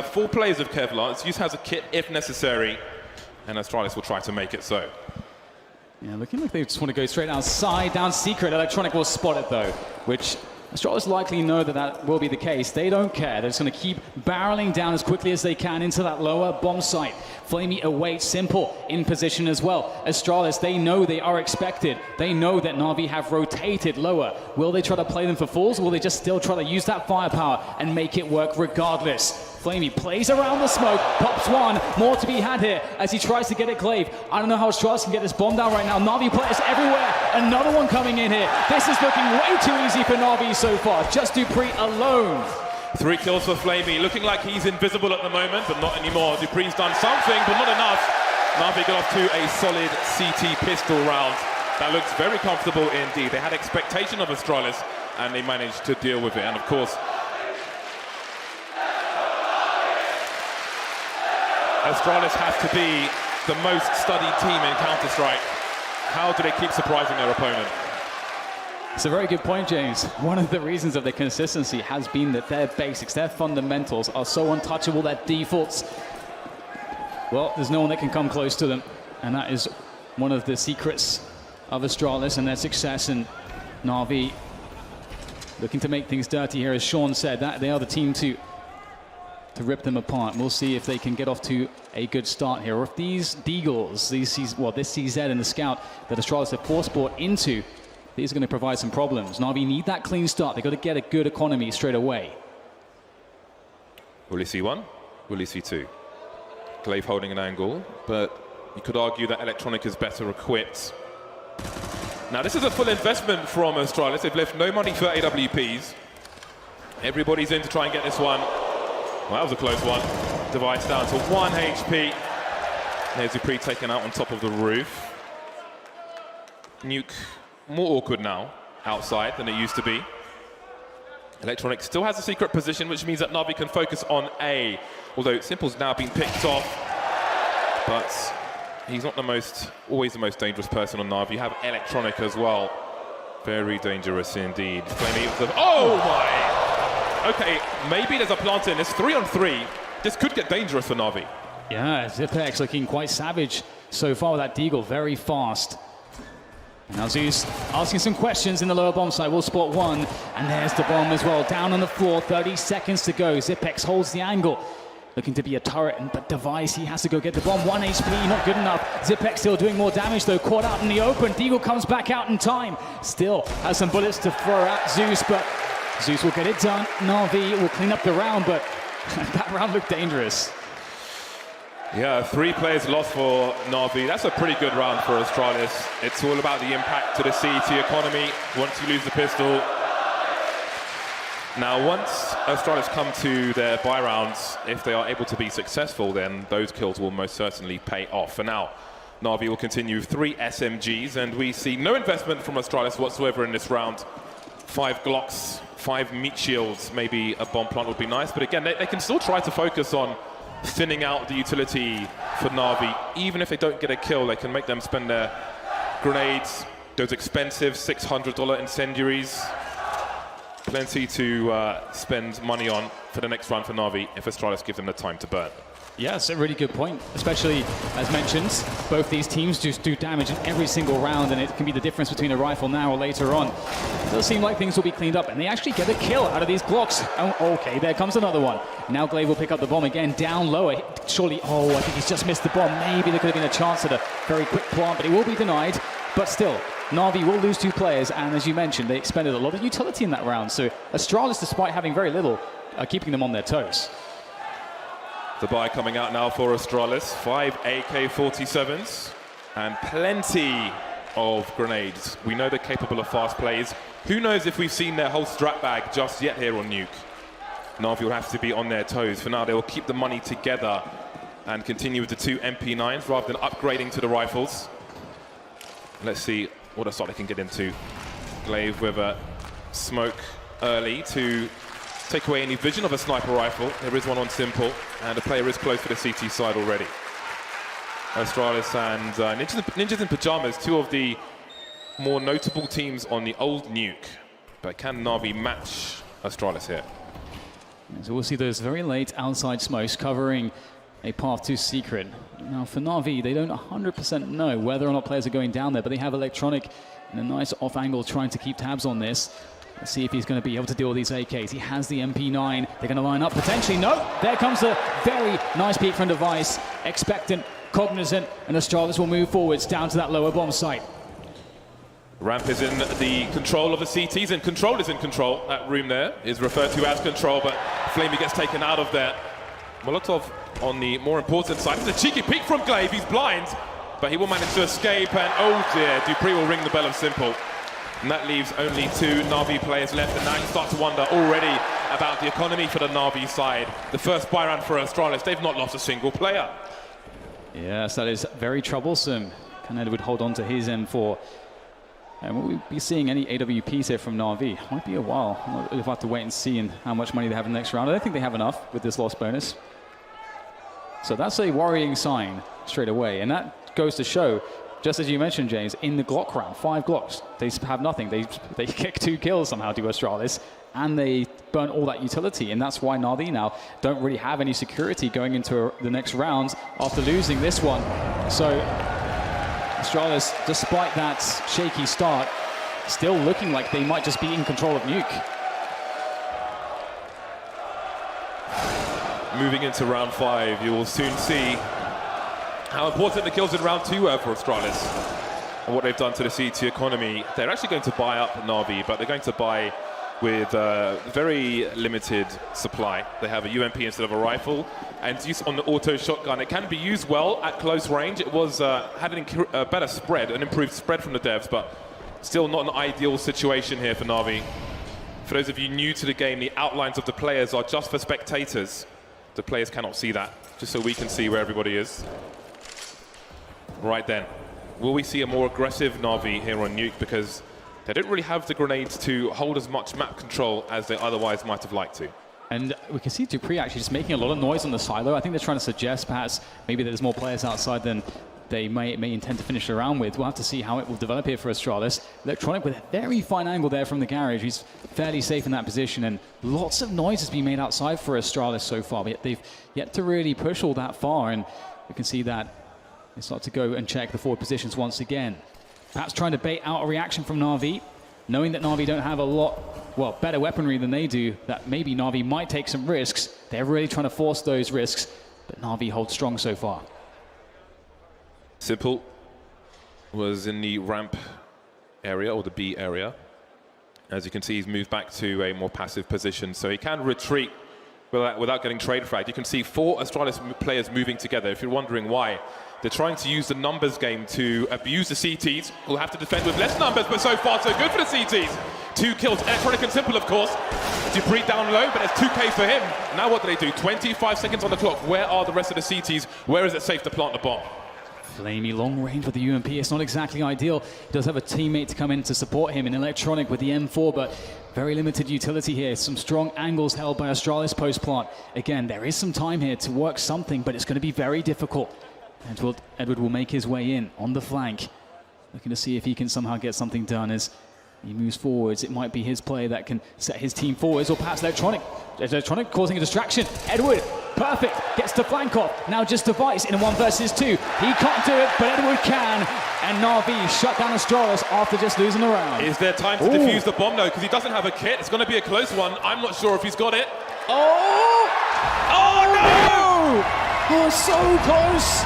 4 players of Kevlar. Zeus has a kit if necessary, and Astralis will try to make it so. Yeah, looking like they just want to go straight outside, down secret. Electronic will spot it though, which Astralis likely know that that will be the case. They don't care. They're just going to keep barreling down as quickly as they can into that lower bomb site. Flamey awaits Simple in position as well. Astralis, they know they are expected. They know that NaVi have rotated lower. Will they try to play them for fools, or will they just still try to use that firepower and make it work regardless? Flamey plays around the smoke, pops one, more to be had here as he tries to get it Glaive. I don't know how Astralis can get this bomb down right now. NaVi players everywhere, another one coming in here. This is looking way too easy for NaVi so far, just Dupree alone. 3 kills for Flamey, looking like he's invisible at the moment, but not anymore. Dupree's done something, but not enough. NaVi got off to a solid CT pistol round. That looks very comfortable indeed. They had expectation of Astralis, and they managed to deal with it. And of course, Astralis have to be the most studied team in Counter-Strike. How do they keep surprising their opponent? It's a very good point, James. One of the reasons of their consistency has been that their basics, their fundamentals are so untouchable, their defaults. Well, there's no one that can come close to them. And that is one of the secrets of Astralis and their success. And NaVi looking to make things dirty here, as Sean said. That they are the team to rip them apart. We'll see if they can get off to a good start here, or if these Deagles, this CZ and the Scout that Astralis have force bought into, these are going to provide some problems. NaVi need that clean start. They've got to get a good economy straight away. Will he see one? Will he see 2? Glaive holding an angle, but you could argue that Electronic is better equipped. Now this is a full investment from Astralis. They've left no money for AWPs. Everybody's in to try and get this one. Well, that was a close one. Device down to 1 HP. There's Dupree taken out on top of the roof. Nuke more awkward now outside than it used to be. Electronic still has a secret position, which means that NaVi can focus on A. Although Simple's now been picked off, but he's not always the most dangerous person on NaVi. You have Electronic as well. Very dangerous indeed. Oh my! Okay, maybe there's a plant in this 3-on-3. This could get dangerous for NaVi. Yeah, Zipex looking quite savage so far with that Deagle, very fast. Now Zeus asking some questions in the lower bomb side. We'll spot one, and there's the bomb as well. Down on the floor, 30 seconds to go. Zipex holds the angle, looking to be a turret, but Device, he has to go get the bomb. 1 HP, not good enough. Zipex still doing more damage though, caught out in the open. Deagle comes back out in time. Still has some bullets to throw at Zeus, but Zeus will get it done. NaVi will clean up the round, but that round looked dangerous. Yeah, 3 players lost for NaVi. That's a pretty good round for Astralis. It's all about the impact to the CET economy once you lose the pistol. Now, once Astralis come to their buy rounds, if they are able to be successful, then those kills will most certainly pay off. For now, NaVi will continue with 3 SMGs, and we see no investment from Astralis whatsoever in this round. 5 Glocks, 5 meat shields, maybe a bomb plant would be nice, but again, they can still try to focus on thinning out the utility for NaVi. Even if they don't get a kill, they can make them spend their grenades, those expensive $600 incendiaries. Plenty to spend money on for the next round for NaVi if Astralis give them the time to burn. Yeah, it's a really good point, especially, as mentioned, both these teams just do damage in every single round, and it can be the difference between a rifle now or later on. It does seem like things will be cleaned up, and they actually get a kill out of these Glocks. Oh, okay, there comes another one. Now Glaive will pick up the bomb again, down lower. Surely, oh, I think he's just missed the bomb. Maybe there could have been a chance at a very quick plant, but it will be denied. But still, NaVi will lose 2 players, and as you mentioned, they expended a lot of utility in that round. So Astralis, despite having very little, are keeping them on their toes. The buy coming out now for Astralis. 5 AK-47s and plenty of grenades. We know they're capable of fast plays. Who knows if we've seen their whole strap bag just yet here on Nuke. NaVi will have to be on their toes. For now, they will keep the money together and continue with the 2 MP9s rather than upgrading to the rifles. Let's see what a start they can get into. Glaive with a smoke early to take away any vision of a sniper rifle. There is one on Simple, and the player is close to the CT side already. Astralis and Ninjas in Pyjamas, 2 of the more notable teams on the old Nuke. But can NaVi match Astralis here? So we'll see those very late outside smokes covering a path to Secret. Now for NaVi, they don't 100% know whether or not players are going down there, but they have Electronic in a nice off angle trying to keep tabs on this. Let's see if he's going to be able to deal with these AKs. He has the MP9. They're going to line up potentially. No, there comes a very nice peek from Device. Expectant, cognizant, and Astralis will move forwards down to that lower bomb site. Ramp is in the control of the CTs, and Control is in control. That room there is referred to as Control, but Flamey gets taken out of there. Molotov on the more important side. It's a cheeky peek from Glaive. He's blind, but he will manage to escape, and oh dear, Dupree will ring the bell of Simple. And that leaves only 2 NaVi players left, and now you start to wonder already about the economy for the NaVi side. The first buy round for Astralis, they've not lost a single player. Yes, that is very troublesome. Can Edward hold on to his M4? And will we be seeing any AWPs here from NaVi? Might be a while. We'll have to wait and see how much money they have in the next round. I don't think they have enough with this loss bonus. So that's a worrying sign straight away. And that goes to show, just as you mentioned, James, in the Glock round, 5 Glocks, they have nothing. They kick 2 kills somehow to Astralis, and they burn all that utility. And that's why NaVi now don't really have any security going into the next rounds after losing this one. So Astralis, despite that shaky start, still looking like they might just be in control of Nuke. Moving into round 5, you will soon see how important the kills in round 2 were for Astralis and what they've done to the CT economy. They're actually going to buy up NaVi, but they're going to buy with very limited supply. They have a UMP instead of a rifle, and use on the auto shotgun. It can be used well at close range. It was had a better spread, an improved spread from the devs, but still not an ideal situation here for NaVi. For those of you new to the game, the outlines of the players are just for spectators. The players cannot see that, just so we can see where everybody is. Right then, will we see a more aggressive NaVi here on Nuke, because they don't really have the grenades to hold as much map control as they otherwise might have liked to. And we can see Dupree actually just making a lot of noise on the silo. I think they're trying to suggest perhaps maybe there's more players outside than they may intend to finish the round with. We'll have to see how it will develop here for Astralis. Electronic with a very fine angle there from the garage. He's fairly safe in that position, and lots of noise has been made outside for Astralis so far, but they've yet to really push all that far, and we can see that they start to go and check the forward positions once again. Perhaps trying to bait out a reaction from NaVi, knowing that NaVi don't have a lot, well, better weaponry than they do, that maybe NaVi might take some risks. They're really trying to force those risks, but NaVi holds strong so far. Simple was in the ramp area, or the B area. As you can see, he's moved back to a more passive position, so he can retreat without getting trade fragged. You can see 4 Astralis players moving together. If you're wondering why, they're trying to use the numbers game to abuse the CTs, who'll have to defend with less numbers, but so far so good for the CTs. 2 kills, Electronic and Simple, of course. Dupree down low, but there's 2K for him. Now what do they do? 25 seconds on the clock. Where are the rest of the CTs? Where is it safe to plant the bomb? Flamey long range with the UMP. It's not exactly ideal. He does have a teammate to come in to support him in Electronic with the M4, but very limited utility here. Some strong angles held by Astralis post plant. Again, there is some time here to work something, but it's going to be very difficult. Edward will make his way in on the flank, looking to see if he can somehow get something done as he moves forwards. It might be his play that can set his team forwards, or perhaps Electronic. Electronic causing a distraction. Edward, perfect, gets to flank off. Now just Device in a 1 versus 2. He can't do it, but Edward can. And NaVi shut down Astralis after just losing a round. Is there time to defuse the bomb? No, because he doesn't have a kit. It's going to be a close one. I'm not sure if he's got it. Oh! Oh no! Oh, so close!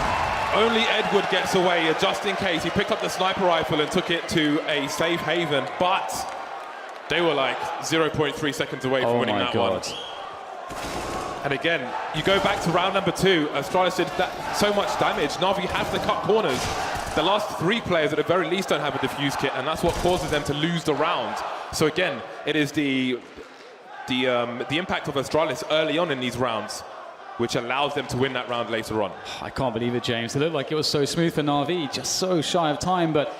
Only Edward gets away, just in case. He picked up the sniper rifle and took it to a safe haven, but they were like 0.3 seconds away from winning that one. And again, you go back to round number 2, Astralis did so much damage. NaVi has to cut corners. The last 3 players at the very least don't have a defuse kit, and that's what causes them to lose the round. So again, it is the impact of Astralis early on in these rounds which allows them to win that round later on. I can't believe it, James. It looked like it was so smooth for NaVi, just so shy of time, but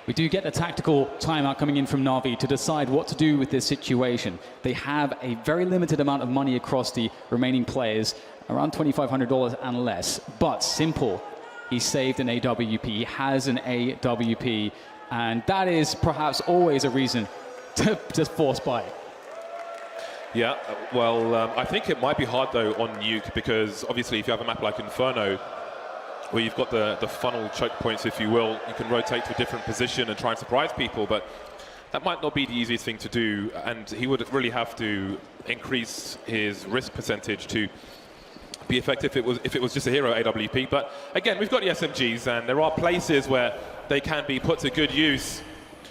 we do get the tactical timeout coming in from NaVi to decide what to do with this situation. They have a very limited amount of money across the remaining players, around $2,500 and less, but Simple, he saved an AWP, he has an AWP, and that is perhaps always a reason to just force buy. Yeah, well, I think it might be hard, though, on Nuke, because obviously if you have a map like Inferno, where you've got the funnel choke points, if you will, you can rotate to a different position and try and surprise people, but that might not be the easiest thing to do, and he would really have to increase his risk percentage to be effective if it was just a hero AWP. But again, we've got the SMGs, and there are places where they can be put to good use.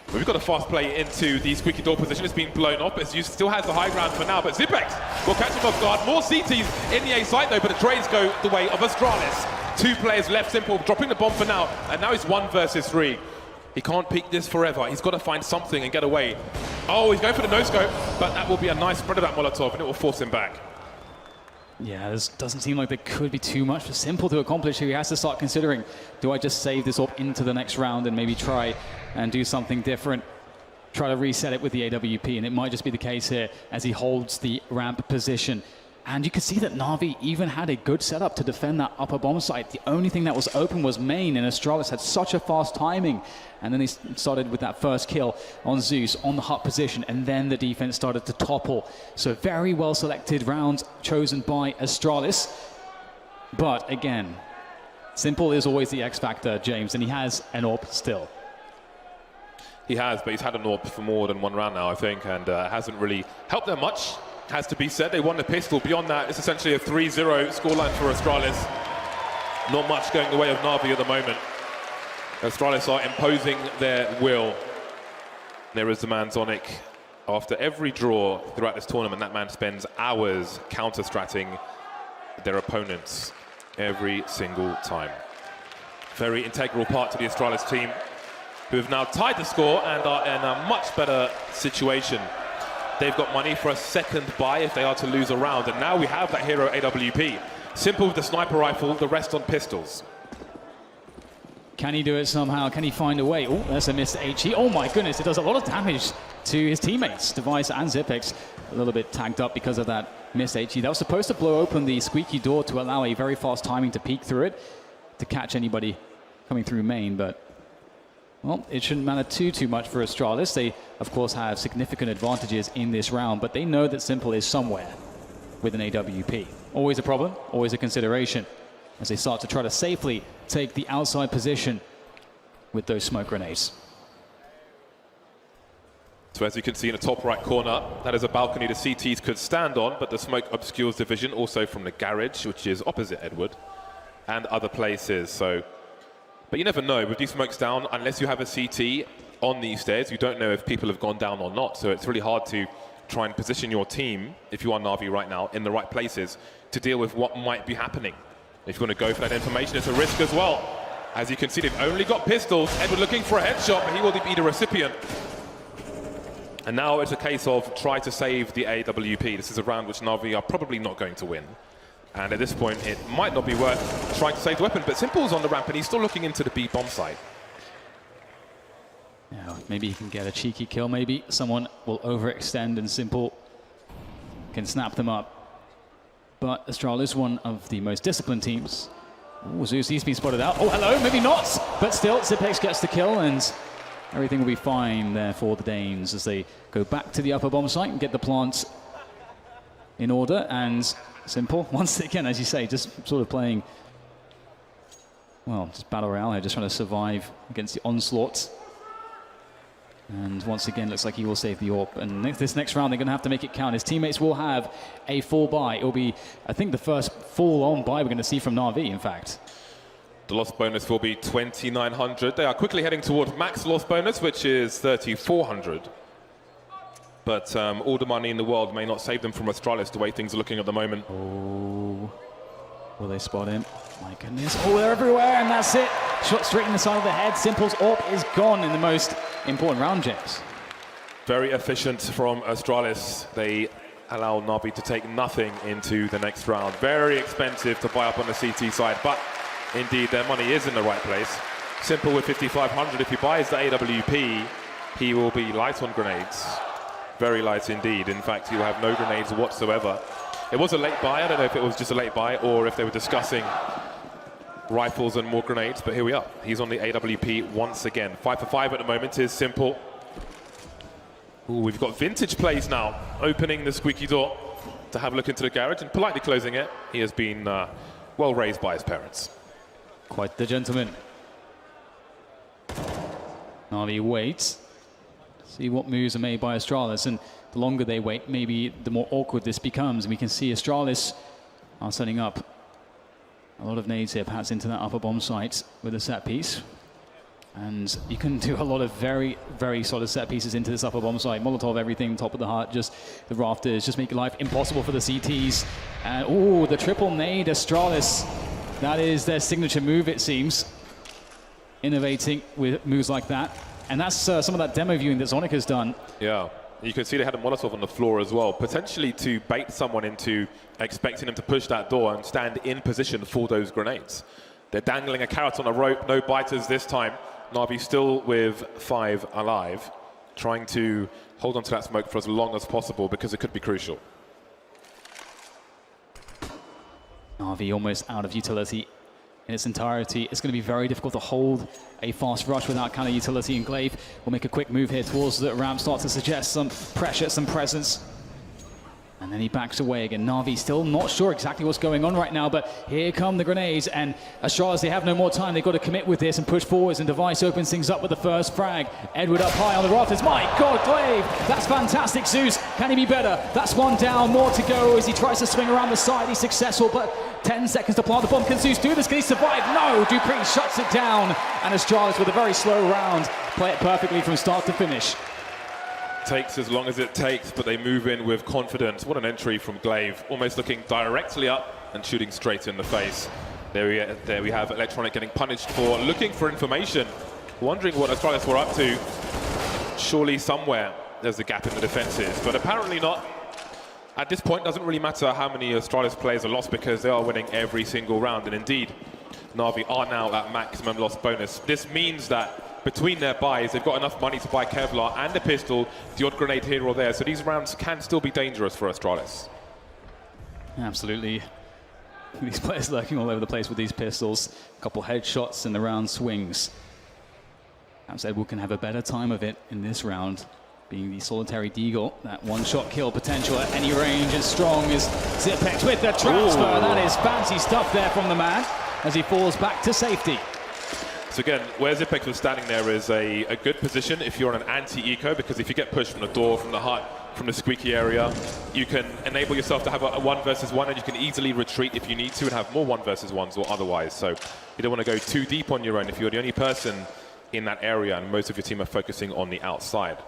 But we've got a fast play into the squeaky door position. It's been blown off, but Zeus still has the high ground for now. But Zipex will catch him off guard. More CTs in the A site though, but the trades go the way of Astralis. 2 players left, Simple dropping the bomb for now, and now he's 1 versus 3. He can't peek this forever. He's got to find something and get away. Oh, he's going for the no-scope, but that will be a nice spread of that Molotov, and it will force him back. Yeah, this doesn't seem like there could be too much for Simple to accomplish here. He has to start considering, do I just save this up into the next round and maybe try and do something different? Try to reset it with the AWP, and it might just be the case here as he holds the ramp position. And you can see that NaVi even had a good setup to defend that upper bomb site. The only thing that was open was main, and Astralis had such a fast timing. And then he started with that first kill on Zeus on the hut position, and then the defense started to topple. So very well selected rounds chosen by Astralis. But again, Simple is always the X factor, James, and he has an AWP still. He has, but he's had an AWP for more than 1 round now, I think, and hasn't really helped them much. Has to be said, they won the pistol. Beyond that, it's essentially a 3-0 scoreline for Astralis. Not much going the way of NaVi at the moment. Astralis are imposing their will. There is the man Zonic. After every draw throughout this tournament, that man spends hours counter-stratting their opponents every single time. Very integral part to the Astralis team, who have now tied the score and are in a much better situation. They've got money for a second buy if they are to lose a round, and now we have that hero AWP. Simple with the sniper rifle, the rest on pistols. Can he do it somehow? Can he find a way? Oh, there's a missed HE. Oh my goodness, it does a lot of damage to his teammates. Device and Zipex a little bit tagged up because of that missed HE. That was supposed to blow open the squeaky door to allow a very fast timing to peek through it, to catch anybody coming through main, but well, it shouldn't matter too much for Astralis. They, of course, have significant advantages in this round, but they know that Simple is somewhere with an AWP. Always a problem, always a consideration, as they start to try to safely take the outside position with those smoke grenades. So as you can see in the top right corner, that is a balcony the CTs could stand on, but the smoke obscures the vision also from the garage, which is opposite Edward, and other places. But you never know, with these smokes down, unless you have a CT on these stairs, you don't know if people have gone down or not. So it's really hard to try and position your team, if you are NaVi right now, in the right places to deal with what might be happening. If you want to go for that information, it's a risk as well. As you can see, they've only got pistols. Edward looking for a headshot, but he will be the recipient. And now it's a case of try to save the AWP. This is a round which NaVi are probably not going to win. And at this point, it might not be worth trying to save the weapon, but Simple's on the ramp and he's still looking into the B bomb site. Yeah, maybe he can get a cheeky kill, maybe someone will overextend and Simple can snap them up. But Astralis is one of the most disciplined teams. Oh, Zeus, he's been spotted out. Oh, hello, maybe not, but still, Zipex gets the kill and everything will be fine there for the Danes as they go back to the upper bomb site and get the plants in order. And Simple, once again, as you say, just sort of playing, well, just battle royale here, just trying to survive against the onslaught. And once again, looks like he will save the AWP. And this next round, they're going to have to make it count. His teammates will have a full buy. It'll be, I think, the first full-on buy we're going to see from NaVi, in fact. The loss bonus will be 2,900. They are quickly heading towards max loss bonus, which is 3,400. But all the money in the world may not save them from Astralis the way things are looking at the moment. Oh, will they spot him? My goodness. Oh, they're everywhere, and that's it. Shot straight in the side of the head. Simple's AWP is gone in the most important round, James. Very efficient from Astralis. They allow NaVi to take nothing into the next round. Very expensive to buy up on the CT side, but indeed their money is in the right place. Simple with 5,500. If he buys the AWP, he will be light on grenades. Very light indeed. In fact, he will have no grenades whatsoever. It was a late buy. I don't know if it was just a late buy or if they were discussing rifles and more grenades, but here we are. He's on the AWP once again. 5 for 5 at the moment is Simple. Ooh, we've got vintage plays now, opening the squeaky door to have a look into the garage and politely closing it. He has been well raised by his parents. Quite the gentleman. NaVi waits. See what moves are made by Astralis, and the longer they wait, maybe the more awkward this becomes. And we can see Astralis are setting up a lot of nades here, perhaps into that upper bomb site with a set piece. And you can do a lot of very, very solid set pieces into this upper bomb site. Molotov, everything, top of the heart, just the rafters, just make life impossible for the CTs. And oh, the triple nade, Astralis. That is their signature move, it seems. Innovating with moves like that. And that's some of that demo viewing that Zonic has done. Yeah, you can see they had a Molotov on the floor as well, potentially to bait someone into expecting them to push that door and stand in position for those grenades. They're dangling a carrot on a rope, no biters this time. NaVi still with 5 alive, trying to hold on to that smoke for as long as possible because it could be crucial. NaVi almost out of utility in its entirety. It's going to be very difficult to hold a fast rush without kind of utility, and Glaive will make a quick move here towards the ramp, start to suggest some pressure, some presence. And then he backs away again. NaVi still not sure exactly what's going on right now, but here come the grenades, and Astralis, they have no more time. They've got to commit with this and push forwards, and Device opens things up with the first frag. Edward up high on the rafters. My God, Glaive, that's fantastic. Zeus, can he be better? That's one down, more to go as he tries to swing around the side. He's successful, but 10 seconds to plant the bomb. Can Zeus do this? Can he survive? No, Dupree shuts it down, and Astralis with a very slow round. Play it perfectly from start to finish. Takes as long as it takes, but they move in with confidence. What an entry from Glaive, almost looking directly up and shooting straight in the face. There we have Electronic getting punished for looking for information, wondering what Astralis were up to. Surely somewhere there's a gap in the defenses, but apparently not. At this point, doesn't really matter how many Astralis players are lost because they are winning every single round, and indeed, NaVi are now at maximum loss bonus. This means that between their buys, they've got enough money to buy Kevlar and a pistol, the odd grenade here or there, so these rounds can still be dangerous for Astralis. Absolutely. These players lurking all over the place with these pistols. A couple headshots and the round swings. Perhaps Edward can have a better time of it in this round, being the solitary deagle. That one-shot kill potential at any range as strong as Zipex with the transfer. Ooh. That is fancy stuff there from the man as he falls back to safety. So again, where Zipex was standing there is a good position if you're on an anti-eco, because if you get pushed from the door, from the hut, from the squeaky area, you can enable yourself to have a 1 versus 1, and you can easily retreat if you need to and have more 1 versus 1s or otherwise. So you don't want to go too deep on your own if you're the only person in that area and most of your team are focusing on the outside.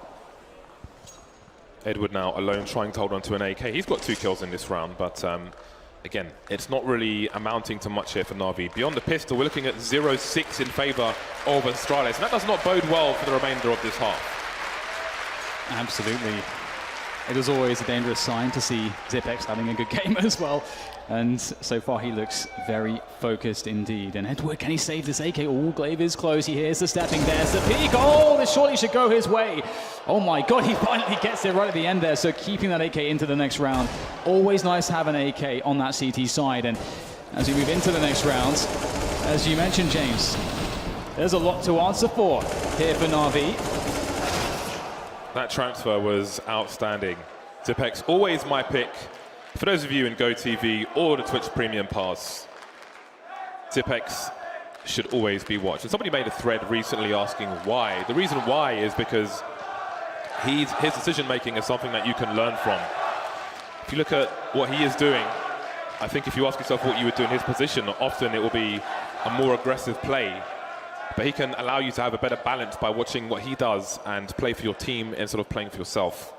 Edward now alone trying to hold on to an AK. He's got 2 kills in this round, but again, it's not really amounting to much here for NaVi. Beyond the pistol, we're looking at 0-6 in favor of Astralis, and that does not bode well for the remainder of this half. Absolutely. It is always a dangerous sign to see Zipex having a good game as well. And so far he looks very focused indeed. And Edward, can he save this AK? Oh, Glaive is close. He hears the stepping. There's the peek. Oh, this surely should go his way. Oh my God, he finally gets it right at the end there. So keeping that AK into the next round. Always nice to have an AK on that CT side. And as we move into the next rounds, as you mentioned, James, there's a lot to answer for here for NaVi. That transfer was outstanding. Zipex, always my pick. For those of you in GoTV or the Twitch Premium Pass, Zipex should always be watched. And somebody made a thread recently asking why. The reason why is because his decision-making is something that you can learn from. If you look at what he is doing, I think if you ask yourself what you would do in his position, often it will be a more aggressive play. But he can allow you to have a better balance by watching what he does and play for your team instead of playing for yourself.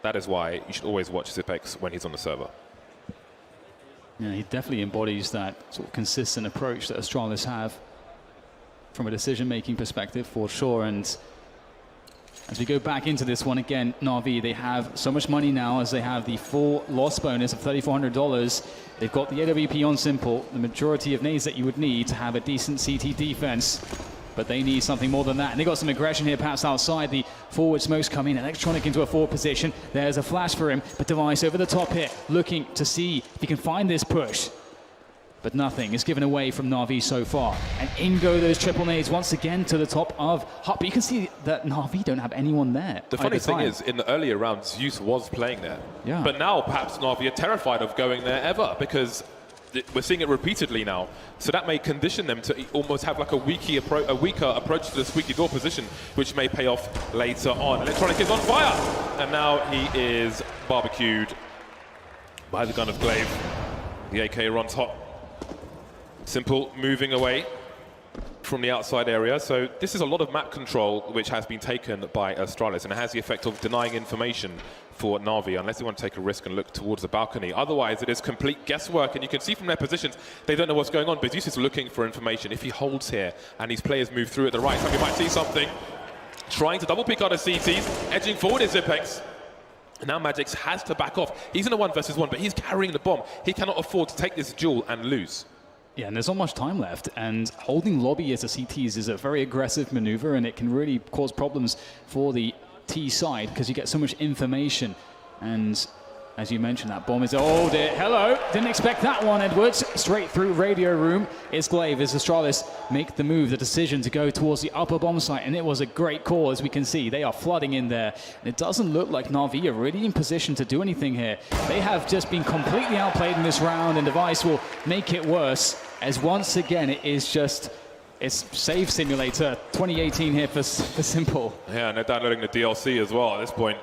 That is why you should always watch Zipex when he's on the server. Yeah, he definitely embodies that sort of consistent approach that Astralis have from a decision-making perspective, for sure. And as we go back into this one again, NaVi, they have so much money now as they have the full loss bonus of $3,400. They've got the AWP on simple, the majority of nades that you would need to have a decent CT defense. But they need something more than that. And they got some aggression here, perhaps outside. The forward smokes come in. Electronic into a forward position. There's a flash for him. But Device over the top here, looking to see if he can find this push. but nothing is given away from NaVi so far. And in go those triple nades once again to the top of Hut. But you can see that NaVi don't have anyone there. The funny thing is, in the earlier rounds, Zeus was playing there. Yeah. But now perhaps NaVi are terrified of going there ever, because we're seeing it repeatedly now. So that may condition them to almost have like a weaker approach to the squeaky door position, which may pay off later on. Electronic is on fire, and now he is barbecued by the gun of Glaive. The AK runs hot. Simple moving away from the outside area. So this is a lot of map control which has been taken by Astralis, and it has the effect of denying information for NaVi unless they want to take a risk and look towards the balcony. Otherwise, it is complete guesswork, and you can see from their positions they don't know what's going on. But Zeus is looking for information. If he holds here and these players move through at the right time, we might see something. Trying to double pick out of CTs, edging forward is Zipex. Now Magix has to back off. He's in a 1 versus 1, but he's carrying the bomb. He cannot afford to take this duel and lose. Yeah, and there's not much time left, and holding lobby as a CTs is a very aggressive maneuver, and it can really cause problems for the T side because you get so much information. And as you mentioned, that bomb is, oh dear, hello, didn't expect that one, Edwards. Straight through radio room. It's Glaive as Astralis make the move, the decision to go towards the upper bomb site, and it was a great call. As we can see, they are flooding in there, and it doesn't look like NaVi are really in position to do anything here. They have just been completely outplayed in this round, and Device will make it worse, as once again it is just, it's Save Simulator 2018 here for Simple. Yeah, and they're downloading the DLC as well at this point.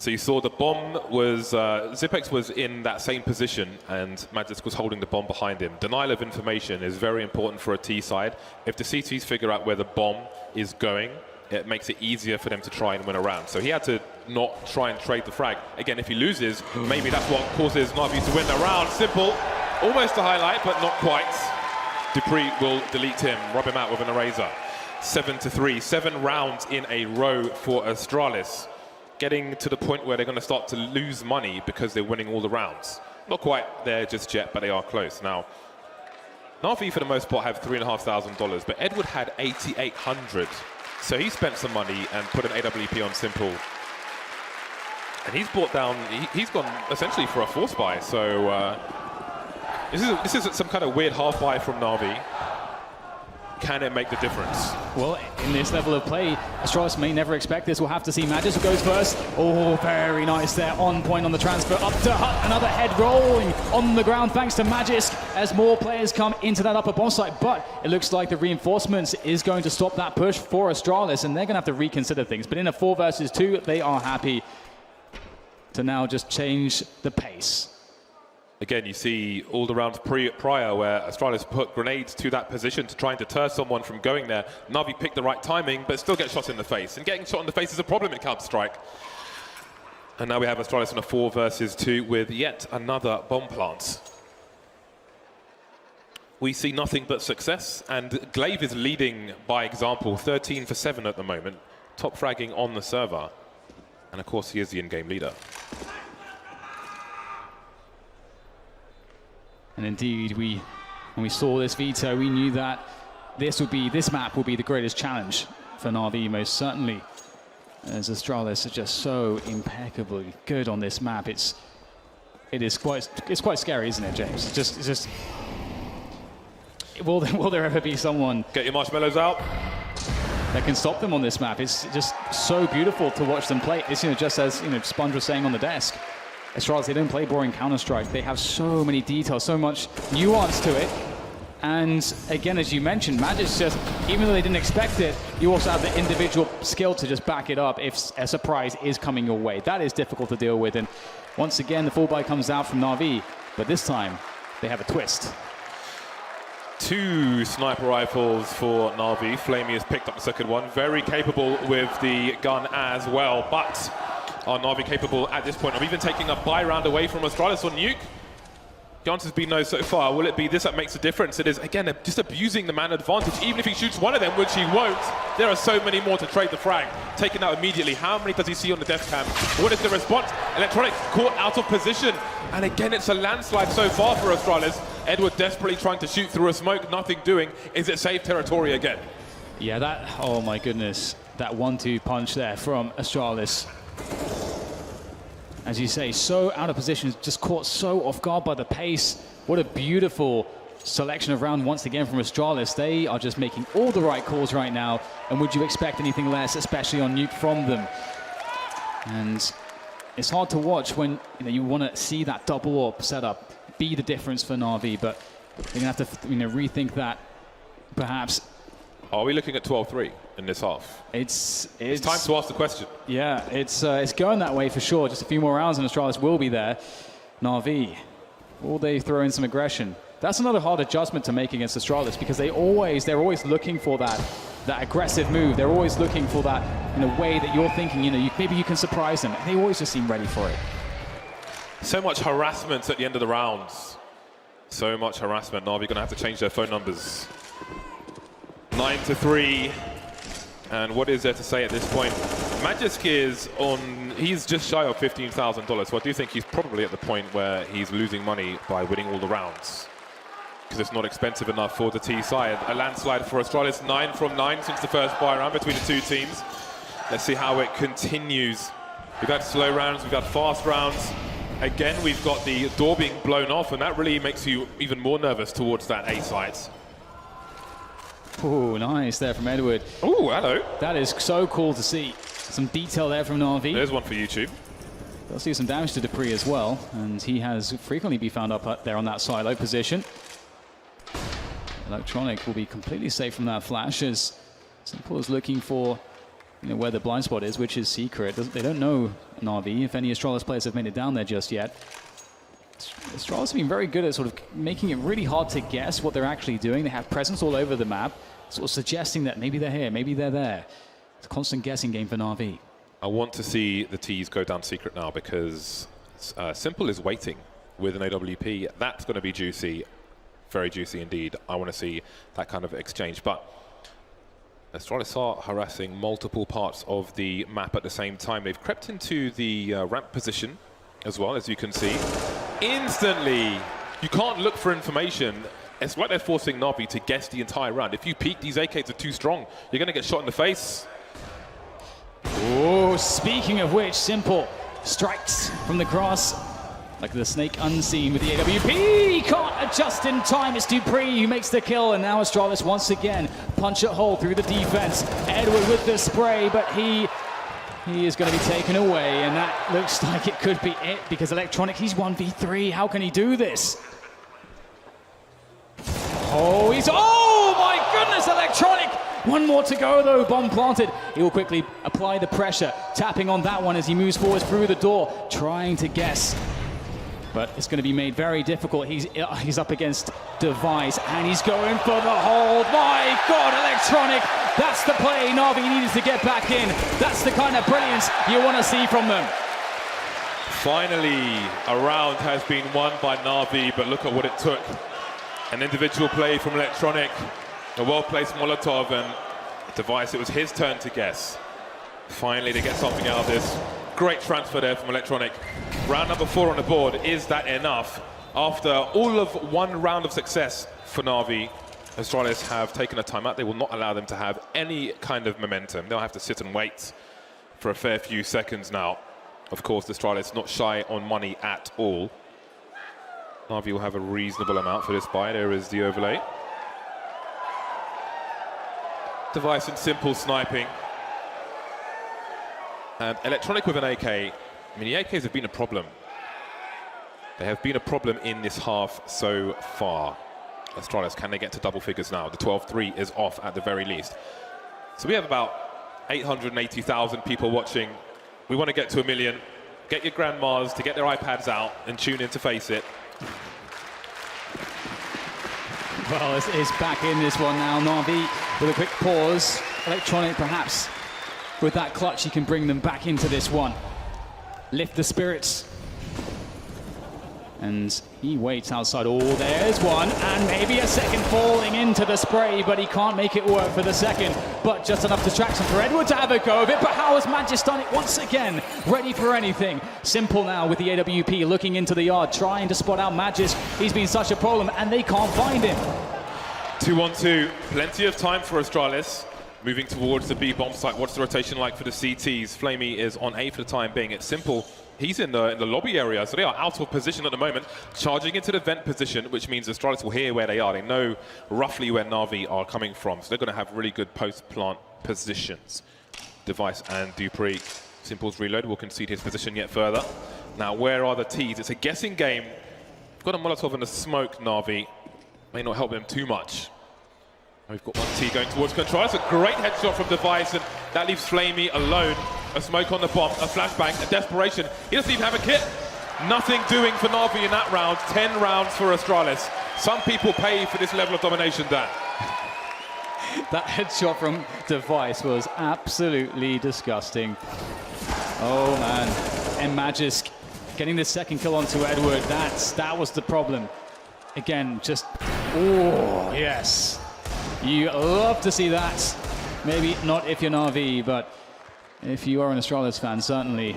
So you saw the bomb was, Zipex was in that same position, and Magix was holding the bomb behind him. Denial of information is very important for a T side. If the CTs figure out where the bomb is going, it makes it easier for them to try and win a round. So he had to not try and trade the frag. Again, if he loses, maybe that's what causes NaVi to win the round. Simple, almost a highlight, but not quite. Dupree will delete him, rub him out with an eraser. 7-3, 7 rounds in a row for Astralis. Getting to the point where they're going to start to lose money because they're winning all the rounds. Not quite there just yet, but they are close. Now, NaVi for the most part have $3,500, but Edward had 8,800. So he spent some money and put an AWP on Simple. And he's brought down, he's gone essentially for a force buy. So this is some kind of weird half buy from NaVi. Can it make the difference? Well, in this level of play, Astralis may never expect this. We'll have to see. Magix who goes first. Oh, very nice there. On point on the transfer. Up to Hut. Another head rolling on the ground thanks to Magix as more players come into that upper bomb site. But it looks like the reinforcements is going to stop that push for Astralis, and they're going to have to reconsider things. But in a 4 versus 2, they are happy to now just change the pace. Again, you see all the rounds prior where Astralis put grenades to that position to try and deter someone from going there. NaVi picked the right timing, but still get shot in the face. And getting shot in the face is a problem in Counter-Strike. And now we have Astralis in a 4 versus 2 with yet another bomb plant. We see nothing but success, and Glaive is leading by example, 13 for 7 at the moment. Top fragging on the server. And of course, he is the in-game leader. And indeed, when we saw this veto, we knew that this map would be the greatest challenge for NaVi, most certainly. As Astralis are just so impeccably good on this map, it's quite scary, isn't it, James? It's just will there ever be someone? Get your marshmallows out. That can stop them on this map? It's just so beautiful to watch them play. It's just as Sponge was saying on the desk. Astralis, they don't play boring Counter-Strike. They have so many details, so much nuance to it. And again, as you mentioned, Magix just, even though they didn't expect it, you also have the individual skill to just back it up if a surprise is coming your way. That is difficult to deal with. And once again, the full buy comes out from NaVi, but this time they have a twist. 2 sniper rifles for NaVi. Flamey has picked up the second one. Very capable with the gun as well, but are NaVi capable at this point of even taking a buy round away from Astralis on Nuke? The answer's been no so far. Will it be this that makes a difference? It is, again, just abusing the man advantage. Even if he shoots one of them, which he won't, there are so many more to trade the frag. Taken out immediately. How many does he see on the death cam? What is the response? Electronic caught out of position. And again, it's a landslide so far for Astralis. Edward desperately trying to shoot through a smoke, nothing doing. Is it safe territory again? Yeah, oh my goodness. That 1-2 punch there from Astralis. As you say, so out of position, just caught so off guard by the pace What a beautiful selection of round once again from Astralis. They are just making all the right calls right now. And would you expect anything less, especially on Nuke from them? And it's hard to watch when you want to see that double AWP setup be the difference for NaVi, but they're going to have to rethink that, perhaps. Are we looking at 12-3 in this half? It's time to ask the question. Yeah, it's going that way for sure. Just a few more rounds and Astralis will be there. NaVi, will they throw in some aggression? That's another hard adjustment to make against Astralis, because they're always looking for that aggressive move. They're always looking for that in a way that you're thinking, maybe you can surprise them. They always just seem ready for it. So much harassment at the end of the rounds. So much harassment. NaVi going to have to change their phone numbers. 9-3. And what is there to say at this point? Magisk is he's just shy of $15,000. So I do think he's probably at the point where he's losing money by winning all the rounds, because it's not expensive enough for the T side. A landslide for Astralis, 9 from 9 since the first buy round between the two teams. Let's see how it continues. We've had slow rounds, we've had fast rounds. Again, we've got the door being blown off, and that really makes you even more nervous towards that A site. Oh, nice there from Edward. Oh, hello. That is so cool to see. Some detail there from NaVi. There's one for YouTube. They'll see some damage to Dupree as well, and he has frequently been found up there on that silo position. Electronic will be completely safe from that flash, as Simple is looking for where the blind spot is, which is secret. They don't know NaVi, if any Astralis players have made it down there just yet. Astralis have been very good at sort of making it really hard to guess what they're actually doing. They have presence all over the map, sort of suggesting that maybe they're here, maybe they're there. It's a constant guessing game for NaVi. I want to see the T's go down secret now, because Simple is waiting with an AWP. That's going to be juicy, very juicy indeed. I want to see that kind of exchange. But Astralis are harassing multiple parts of the map at the same time. They've crept into the ramp position as well, as you can see. Instantly, you can't look for information. It's like they're forcing NaVi to guess the entire round. If you peek, these AKs are too strong. You're going to get shot in the face. Oh, speaking of which, Simple strikes from the grass like the snake unseen with the AWP. He can't adjust in time. It's Dupree who makes the kill, and now Astralis once again punch a hole through the defense. Edward with the spray, but he is going to be taken away, and that looks like it could be it, because Electronic, he's 1v3. How can he do this? Oh my goodness, Electronic! One more to go though, bomb planted. He will quickly apply the pressure, tapping on that one as he moves forward through the door, trying to guess. But it's going to be made very difficult. He's up against Device, and he's going for the hold. My God, Electronic! That's the play NaVi needed to get back in. That's the kind of brilliance you want to see from them. Finally, a round has been won by NaVi, but look at what it took. An individual play from Electronic, a well-placed Molotov, and Device, it was his turn to guess. Finally, to get something out of this. Great transfer there from Electronic. Round number 4 on the board. Is that enough? After all of one round of success for NaVi, Astralis have taken a timeout. They will not allow them to have any kind of momentum. They'll have to sit and wait for a fair few seconds now. Of course, Astralis not shy on money at all. NaVi will have a reasonable amount for this buy. There is the overlay. Device and Simple sniping. And Electronic with an AK. I mean, the AKs have been a problem. They have been a problem in this half so far. Astralis, can they get to double figures now? The 12-3 is off at the very least. So we have about 880,000 people watching. We want to get to 1 million. Get your grandmas to get their iPads out and tune in to FACEIT. Well, it's back in this one now. NaVi with a quick pause. Electronic perhaps with that clutch, he can bring them back into this one. Lift the spirits. And he waits outside. Oh, there's one, and maybe a second falling into the spray, but he can't make it work for the second. But just enough distraction for Edward to have a go of it. But how has Magisk done it once again? Ready for anything. Simple now with the AWP, looking into the yard, trying to spot out Magisk. He's been such a problem, and they can't find him. 2-1-2, plenty of time for Astralis. Moving towards the B bomb site. What's the rotation like for the CTs? Flamey is on A for the time being. It's Simple He's in the lobby area, so they are out of position at the moment, charging into the vent position, which means Astralis will hear where they are. They know roughly where NaVi are coming from, so they're going to have really good post-plant positions. Device and Dupree. Simple's reload will concede his position yet further. Now, where are the T's? It's a guessing game. We've got a Molotov in the smoke, NaVi. May not help them too much. We've got one T going towards Control. That's a great headshot from Device, and that leaves Flamey alone. A smoke on the bomb, a flashbang, a desperation. He doesn't even have a kit. Nothing doing for NaVi in that round. 10 rounds for Astralis. Some people pay for this level of domination, Dan. That headshot from Device was absolutely disgusting. Oh man, and Magisk getting the second kill onto Edward. That was the problem. Again, just, oh yes. You love to see that. Maybe not if you're NaVi, but if you are an Astralis fan, certainly.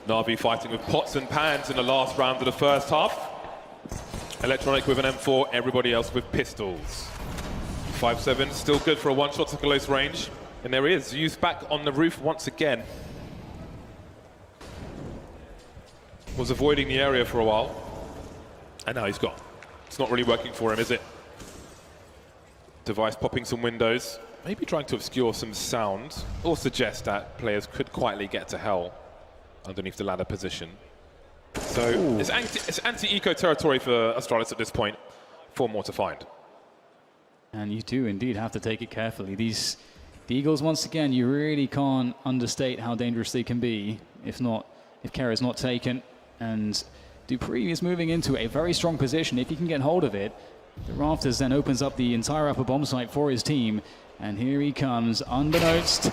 NaVi fighting with pots and pans in the last round of the first half. Electronic with an M4, everybody else with pistols. 5-7, still good for a one-shot to close range. And there he is, Youth back on the roof once again. Was avoiding the area for a while. And now he's gone. It's not really working for him, is it? Device popping some windows. Maybe trying to obscure some sound. Or suggest that players could quietly get to hell underneath the ladder position. So it's anti-eco territory for Astralis at this point. 4 more to find. And you do indeed have to take it carefully. The Eagles, once again, you really can't understate how dangerous they can be if care is not taken. And Dupree is moving into a very strong position. If he can get hold of it, the Rafters then opens up the entire upper bomb site for his team. And here he comes, unbeknownst to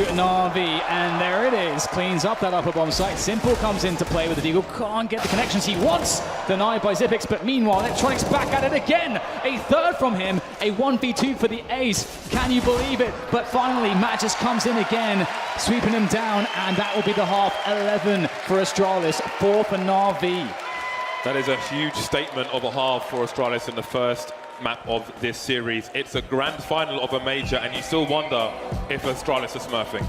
NaVi, and there it is, cleans up that upper bomb site. Simple comes into play with the Deagle, can't get the connections he wants, denied by Xyp9x, but meanwhile, Electronic's back at it again. A third from him, a 1v2 for the ace. Can you believe it? But finally, Magis comes in again, sweeping him down, and that will be the half. 11 for Astralis, 4 for NaVi. That is a huge statement of a half for Astralis in the first map of this series. It's a grand final of a major, and you still wonder if Astralis are smurfing.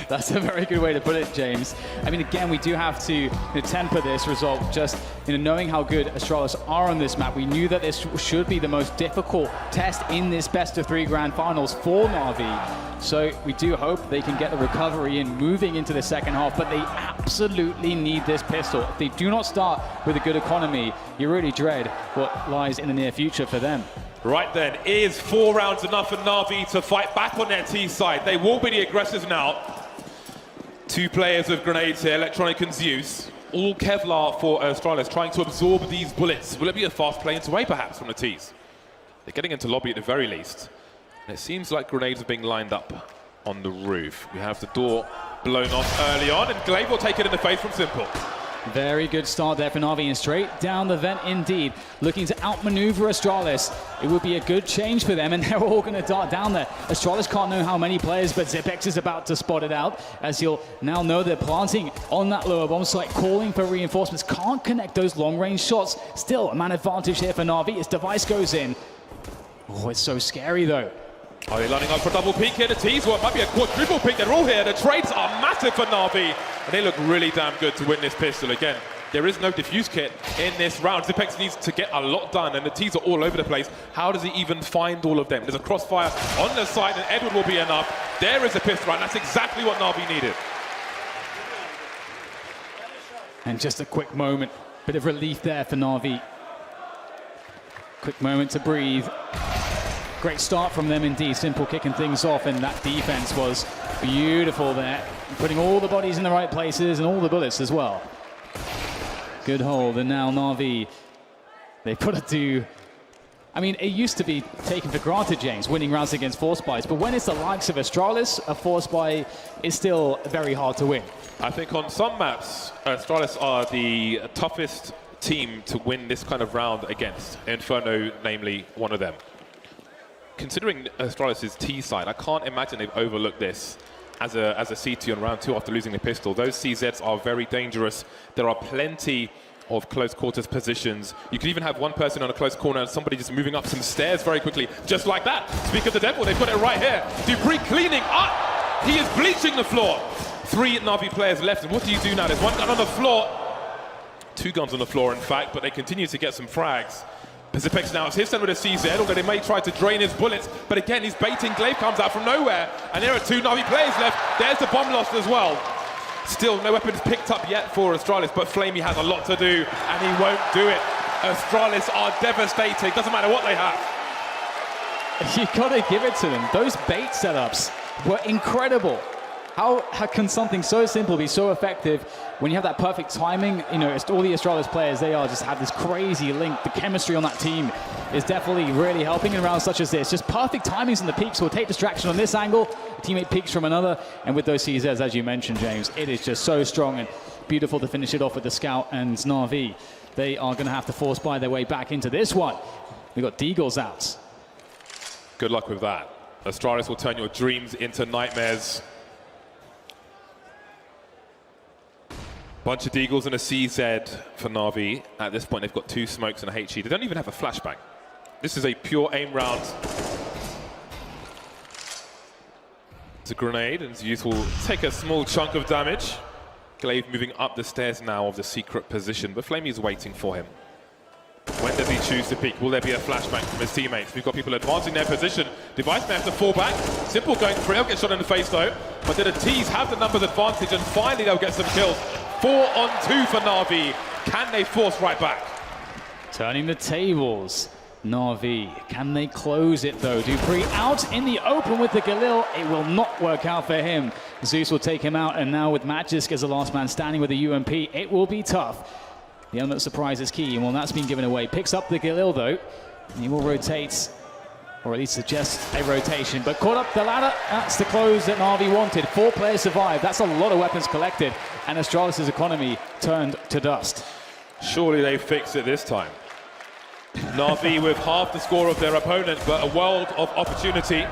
That's a very good way to put it, James. I mean, again, we do have to temper this result. Just knowing how good Astralis are on this map, we knew that this should be the most difficult test in this best-of-3 grand finals for NaVi. So we do hope they can get the recovery in moving into the second half, but they absolutely need this pistol. If they do not start with a good economy, you really dread what lies in the near future for them. Right then, is 4 rounds enough for NaVi to fight back on their T side? They will be the aggressors now. 2 players with grenades here, Electronic and Zeus. All Kevlar for Astralis, trying to absorb these bullets. Will it be a fast play into A, perhaps, from the Ts? They're getting into lobby at the very least. And it seems like grenades are being lined up on the roof. We have the door blown off early on, and Glaive will take it in the face from Simple. Very good start there for NaVi, and straight down the vent indeed. Looking to outmaneuver Astralis. It would be a good change for them, and they're all going to dart down there. Astralis can't know how many players, but Xyp9x is about to spot it out, as you'll now know they're planting on that lower bomb site, calling for reinforcements. Can't connect those long-range shots. Still a man advantage here for NaVi as Device goes in. Oh, it's so scary, though. Are they lining up for a double peek here? The T's, well, it might be a quadruple peek. They're all here. The trades are massive for NaVi, and they look really damn good to win this pistol. Again, there is no diffuse kit in this round. Xyp9x needs to get a lot done, and the T's are all over the place. How does he even find all of them? There's a crossfire on the side, and Edward will be enough. There is a pistol round. That's exactly what NaVi needed. And just a quick moment, bit of relief there for NaVi. Quick moment to breathe. Great start from them indeed. Simple kicking things off, and that defense was beautiful there. Putting all the bodies in the right places and all the bullets as well. Good hold, and now NaVi, they've got to do... I mean, it used to be taken for granted, James, winning rounds against Force Buys, but when it's the likes of Astralis, a Force Buy is still very hard to win. I think on some maps, Astralis are the toughest team to win this kind of round against. Inferno, namely, one of them. Considering Astralis' T side, I can't imagine they've overlooked this as a CT on round 2 after losing the pistol. Those CZs are very dangerous. There are plenty of close quarters positions. You could even have one person on a close corner and somebody just moving up some stairs very quickly, just like that. Speak of the devil, they've got it right here. Dupree cleaning up. He is bleaching the floor. 3 Na'Vi players left, and what do you do now? There's 1 gun on the floor. 2 guns on the floor, in fact, but they continue to get some frags. Zipex now, it's his turn with a CZ, although they may try to drain his bullets, but again, he's baiting. Glaive comes out from nowhere, and there are 2 Na'Vi players left. There's the bomb lost as well. Still, no weapons picked up yet for Astralis, but Flamey has a lot to do, and he won't do it. Astralis are devastating, doesn't matter what they have. You gotta give it to them. Those bait setups were incredible. How can something so simple be so effective when you have that perfect timing? You know, all the Astralis players, they are just have this crazy link. The chemistry on that team is definitely really helping in rounds such as this. Just perfect timings in the peaks will take distraction on this angle. Teammate peaks from another. And with those CZs, as you mentioned, James, it is just so strong and beautiful to finish it off with the Scout and NaVi. They are going to have to force buy their way back into this one. We've got Deagles out. Good luck with that. Astralis will turn your dreams into nightmares. Bunch of Deagles and a CZ for Na'Vi. At this point, they've got 2 smokes and a HE. They don't even have a flashbang. This is a pure aim round. It's a grenade, and Youth will take a small chunk of damage. Glaive moving up the stairs now of the secret position, but Flamey is waiting for him. When does he choose to peek? Will there be a flashbang from his teammates? We've got people advancing their position. Device may have to fall back. Simple going free. He'll get shot in the face though. But the T's have the numbers advantage, and finally they'll get some kills. 4 on 2 for Na'Vi. Can they force right back? Turning the tables. Na'Vi, can they close it though? Dupree out in the open with the Galil. It will not work out for him. Zeus will take him out, and now with Magisk as the last man standing with the UMP, it will be tough. The element of surprise is key, and well, that's been given away. Picks up the Galil though, and he will rotate, or at least suggest a rotation, but caught up the ladder. That's the close that Na'Vi wanted. 4 players survived. That's a lot of weapons collected, and Astralis' economy turned to dust. Surely they fix it this time. Na'Vi with half the score of their opponent, but a world of opportunity,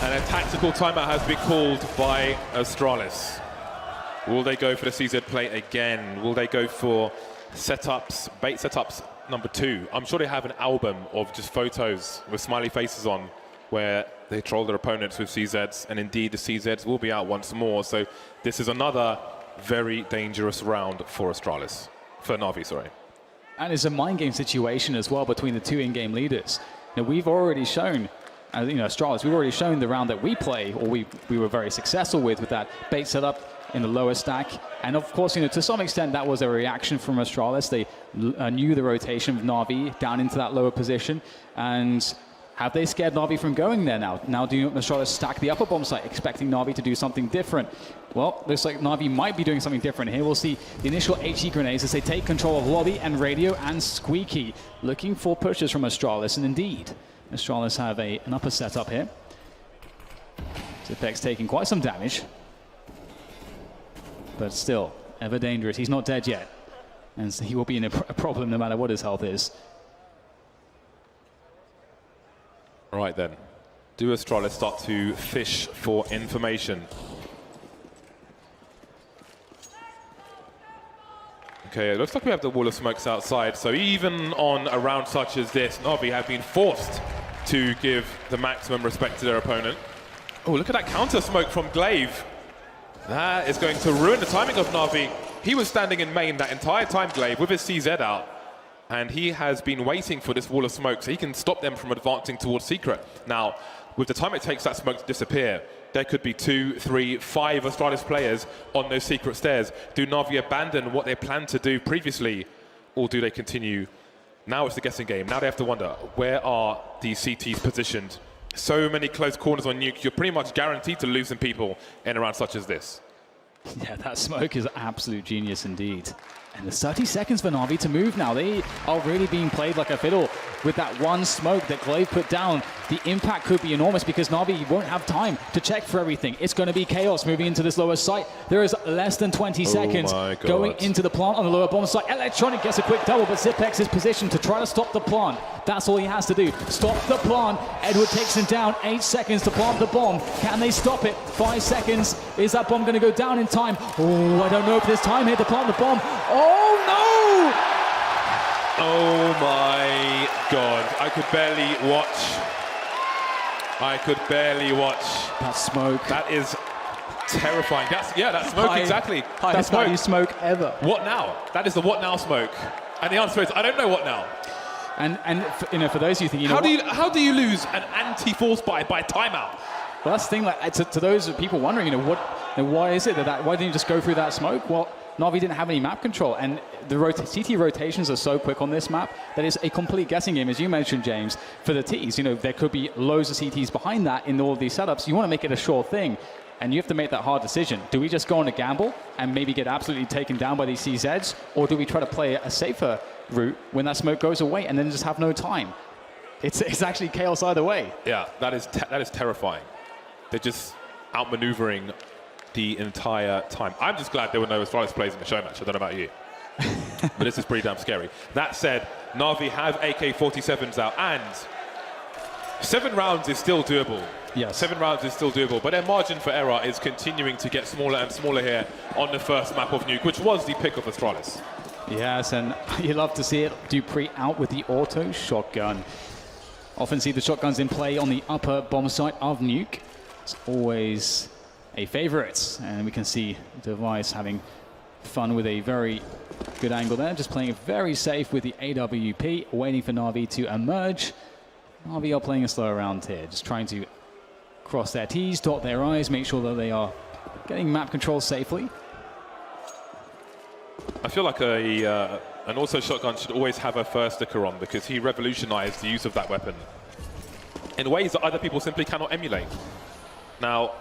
and a tactical timeout has been called by Astralis. Will they go for the CZ play again? Will they go for setups, bait setups number 2? I'm sure they have an album of just photos with smiley faces on where they troll their opponents with CZs, and indeed the CZs will be out once more. So this is another very dangerous round for Astralis, for Na'Vi, sorry. And it's a mind game situation as well between the 2 in-game leaders. Now, we've already shown, Astralis, we've already shown the round that we play, or we were very successful with that bait setup in the lower stack. And of course, to some extent, that was a reaction from Astralis. They knew the rotation of Na'Vi down into that lower position. And have they scared Na'Vi from going there now? Now do Astralis stack the upper bomb site, expecting Na'Vi to do something different? Well, looks like Na'Vi might be doing something different here. We'll see the initial HE grenades as they take control of Lobby and Radio and Squeaky, looking for pushes from Astralis. And indeed, Astralis have an upper setup here. Zipex taking quite some damage, but still ever dangerous. He's not dead yet, and so he will be in a problem no matter what his health is. All right then, do Astralis start to fish for information? Okay, it looks like we have the wall of smokes outside, so even on a round such as this, Na'Vi have been forced to give the maximum respect to their opponent. Oh, look at that counter smoke from Glaive. That is going to ruin the timing of Na'Vi. He was standing in main that entire time, Glaive, with his CZ out, and he has been waiting for this wall of smoke so he can stop them from advancing towards secret. Now, with the time it takes that smoke to disappear, there could be 2, 3, 5 Astralis players on those secret stairs. Do Na'Vi abandon what they planned to do previously, or do they continue? Now it's the guessing game. Now they have to wonder, where are these CTs positioned? So many close corners on Nuke, you're pretty much guaranteed to lose some people in a round such as this. Yeah, that smoke is absolute genius indeed. And there's 30 seconds for Na'Vi to move now. They are really being played like a fiddle with that one smoke that Glaive put down. The impact could be enormous because Na'Vi won't have time to check for everything. It's going to be chaos moving into this lower site. There is less than 20 seconds going into the plant on the lower bomb site. Electronic gets a quick double, but Zipex is positioned to try to stop the plant. That's all he has to do. Stop the plant. Edward takes him down. 8 seconds to plant the bomb. Can they stop it? 5 seconds. Is that bomb going to go down in time? Oh, I don't know if there's time here to plant the bomb. Oh, no! Oh, my God. I could barely watch. I could barely watch. That smoke. That is terrifying. That smoke, exactly. Highest value smoke ever. What now? That is the what now smoke. And the answer is, I don't know what now. And for those of you thinking, how do you lose an anti-force by timeout? Well, that's the thing. Like, to those people wondering, why is it why didn't you just go through that smoke? Well, NaVi didn't have any map control, and the CT rotations are so quick on this map that it's a complete guessing game, as you mentioned, James. For the Ts, there could be loads of CTs behind that in all of these setups. You want to make it a sure thing, and you have to make that hard decision. Do we just go on a gamble and maybe get absolutely taken down by these CZs, or do we try to play a safer route when that smoke goes away and then just have no time? It's actually chaos either way. Yeah, that is terrifying. They're just outmaneuvering the entire time. I'm just glad there were no Astralis plays in the show match. I don't know about you. But this is pretty damn scary. That said, NaVi have AK-47s out, and 7 rounds is still doable. Yes. 7 rounds is still doable, but their margin for error is continuing to get smaller and smaller here on the first map of Nuke, which was the pick of Astralis. Yes, and you love to see it. dupreeh out with the auto shotgun. Often see the shotguns in play on the upper bomb site of Nuke. It's always a favorite, and we can see Device having fun with a very good angle there, just playing it very safe with the AWP, waiting for NaVi to emerge. NaVi are playing a slow round here, just trying to cross their T's, dot their I's, make sure that they are getting map control safely. I feel like an auto shotgun should always have a first sticker on, because he revolutionized the use of that weapon in ways that other people simply cannot emulate. Now,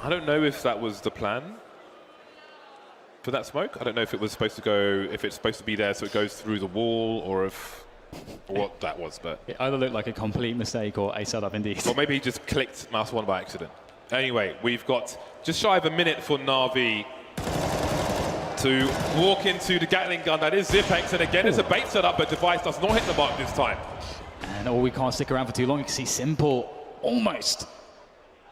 I don't know if that was the plan for that smoke. I don't know if it was supposed to go, if it's supposed to be there so it goes through the wall, or what that was, but it either looked like a complete mistake or a setup indeed. Or maybe he just clicked mouse 1 by accident. Anyway, we've got just shy of a minute for NaVi to walk into the Gatling gun. That is Zipex, and again it's a bait setup, but Device does not hit the mark this time. And we can't stick around for too long. You can see Simple almost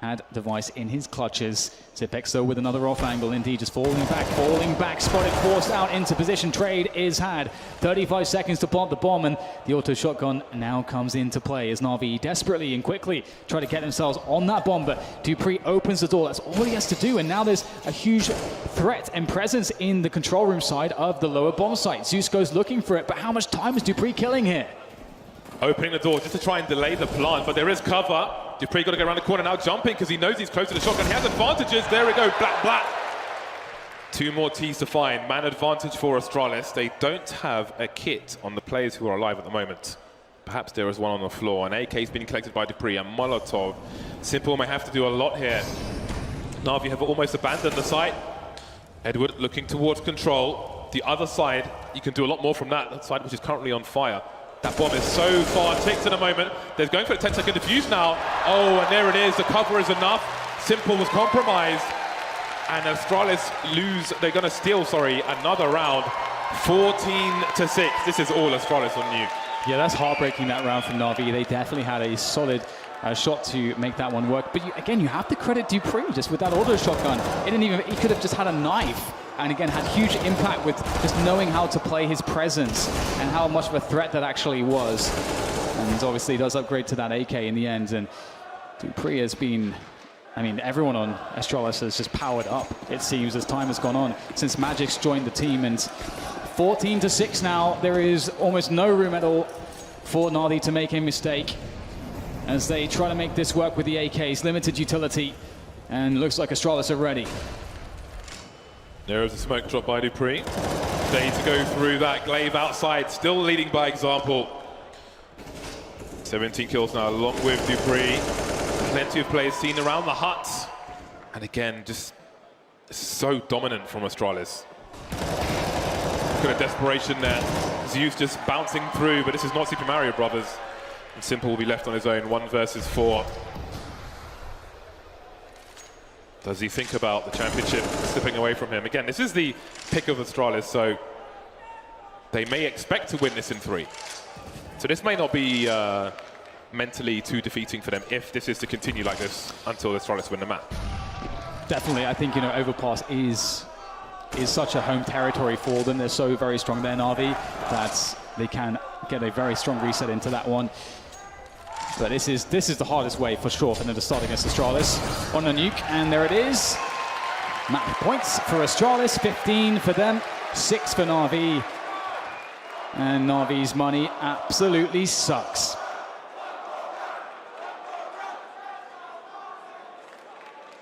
had Device in his clutches. Zipex though with another off angle, indeed, just falling back, spotted, forced out into position. Trade is had. 35 seconds to plant the bomb, and the auto shotgun now comes into play as NaVi desperately and quickly try to get themselves on that bomb, but dupreeh opens the door. That's all he has to do, and now there's a huge threat and presence in the control room side of the lower bomb site. Zeus goes looking for it, but how much time is dupreeh killing here? Opening the door just to try and delay the plant, but there is cover. dupreeh got to go around the corner now, jumping because he knows he's close to the shotgun. He has advantages. There we go, black. 2 more T's to find. Man advantage for Astralis. They don't have a kit on the players who are alive at the moment. Perhaps there is one on the floor. An AK's been collected by dupreeh, and Molotov. Simple may have to do a lot here. NaVi have almost abandoned the site. Edward looking towards control. The other side, you can do a lot more from that side, which is currently on fire. That bomb is so far ticked at the moment. They're going for a 10-second defuse now. Oh, and there it is. The cover is enough. Simple was compromised. And Astralis they're going to steal, another round. 14-6. This is all Astralis on Nuke. Yeah, that's heartbreaking, that round from NaVi. They definitely had a solid shot to make that one work. But again, you have to credit dupreeh just with that auto shotgun. He could have just had a knife, and again had huge impact with just knowing how to play his presence and how much of a threat that actually was. And obviously does upgrade to that AK in the end. And dupreeh has been, everyone on Astralis has just powered up, it seems, as time has gone on since Magic's joined the team. And 14-6 now. There is almost no room at all for NaVi to make a mistake as they try to make this work with the AKs. Limited utility, and looks like Astralis are ready. There is a smoke drop by dupreeh. Day to go through that glaive outside, still leading by example. 17 kills now, along with dupreeh. Plenty of players seen around the hut. And again, just so dominant from Astralis. Look at the desperation there. Zeus just bouncing through, but this is not Super Mario Brothers. And Simple will be left on his own, 1 versus 4. Does he think about the championship slipping away from him? Again, this is the pick of Astralis, so they may expect to win this in 3. So this may not be mentally too defeating for them if this is to continue like this until Astralis win the map. Definitely, I think, Overpass is such a home territory for them. They're so very strong there, NaVi, that they can get a very strong reset into that one. But this is the hardest way for sure for them to start against Astralis on a Nuke, and there it is. Map points for Astralis, 15 for them, 6 for NaVi. And NaVi's money absolutely sucks.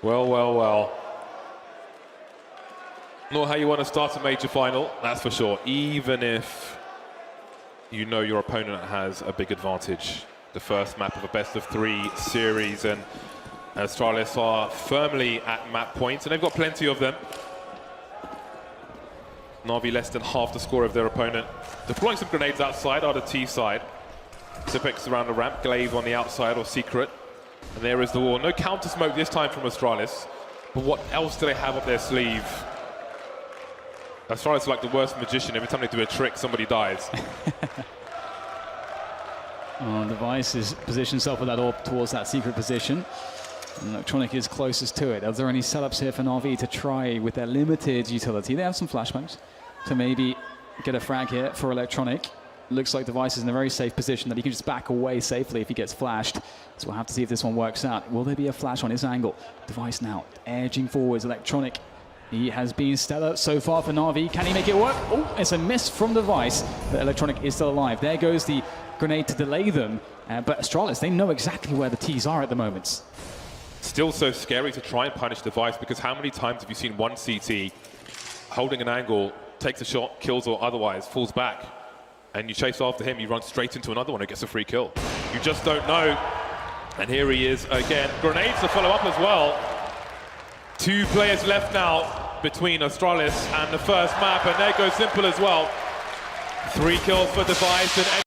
Well, well, well. Not how you want to start a major final, that's for sure. Even if you know your opponent has a big advantage. The first map of a best-of-3 series, and Astralis are firmly at map points, and they've got plenty of them. NaVi less than half the score of their opponent. Deploying some grenades outside are the T side. Zipex around the ramp, Glaive on the outside or Secret. And there is the wall. No counter smoke this time from Astralis. But what else do they have up their sleeve? Astralis are like the worst magician. Every time they do a trick, somebody dies. Device is positioned himself with that orb towards that secret position. And Electronic is closest to it. Are there any setups here for NaVi to try with their limited utility? They have some flashbangs to maybe get a frag here for Electronic. Looks like Device is in a very safe position that he can just back away safely if he gets flashed. So we'll have to see if this one works out. Will there be a flash on his angle? Device now edging forwards. Electronic, he has been stellar so far for NaVi. Can he make it work? Oh, it's a miss from Device, but Electronic is still alive. There goes the grenade to delay them. But Astralis, they know exactly where the T's are at the moment. Still so scary to try and punish Device, because how many times have you seen one CT holding an angle, takes a shot, kills or otherwise, falls back, and you chase after him, you run straight into another one who gets a free kill. You just don't know. And here he is again. Grenades to follow up as well. 2 players left now between Astralis and the first map, and there goes Simple as well. 3 kills for Device. And